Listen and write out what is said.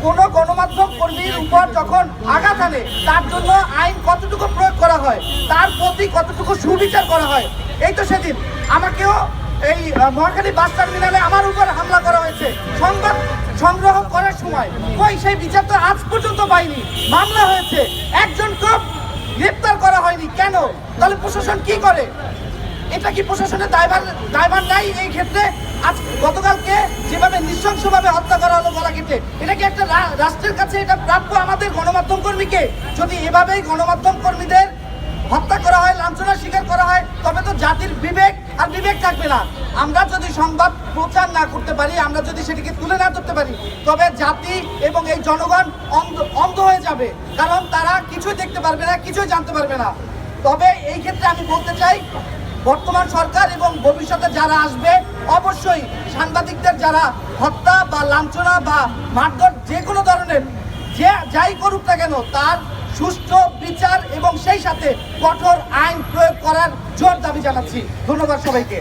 কোনো গণমাধ্যম কর্মীর উপর যখন আঘাত আনে তার জন্য আইন কতটুকু প্রয়োগ করা হয়, তার প্রতি কতটুকু সুবিচার করা হয়। এই তো সেদিন আমাকেও এই মহাখালী বাস টার্মিনালে আমার উপর হামলা করা হয়েছে সংবাদ সংগ্রহ করার সময়। কই সেই বিচার তো আজ পর্যন্ত পাইনি। মামলা হয়েছে, একজনকেও গ্রেপ্তার করা হয়নি। কেন? তাহলে প্রশাসন কি করে? এটা কি প্রশাসনের দায়ভার নাই এই ক্ষেত্রে? আজ গতকালকে যেভাবে নৃশংসভাবে হত্যা করা হলো গলা কেটে, এটা কি একটা রাষ্ট্রের কাছে এটা প্রাপ্য আমাদের গণমাধ্যম কর্মীকে? যদি এভাবেই গণমাধ্যম কর্মীদের হত্যা করা হয়, লাঞ্ছনার শিকার করা হয়, তবে তো জাতির বিবেক থাকবে না। আমরা যদি সংবাদ প্রচার না করতে পারি, আমরা যদি সেটিকে তুলে না ধরতে পারি, তবে জাতি এবং এই জনগণ অন্ধ হয়ে যাবে। কারণ তারা কিছুই দেখতে পারবে না, কিছুই জানতে পারবে না। তবে এই ক্ষেত্রে আমি বলতে চাই, বর্তমান সরকার এবং ভবিষ্যতে যারা আসবে অবশ্যই সাংবাদিকদের যারা হত্যা বা লাঞ্ছনা বা মারধর যে কোনো ধরনের যাই করুক না কেন, তার সুষ্ঠু বিচার এবং সেই সাথে কঠোর আইন প্রয়োগ করার জোর দাবি জানাচ্ছি। ধন্যবাদ সবাইকে।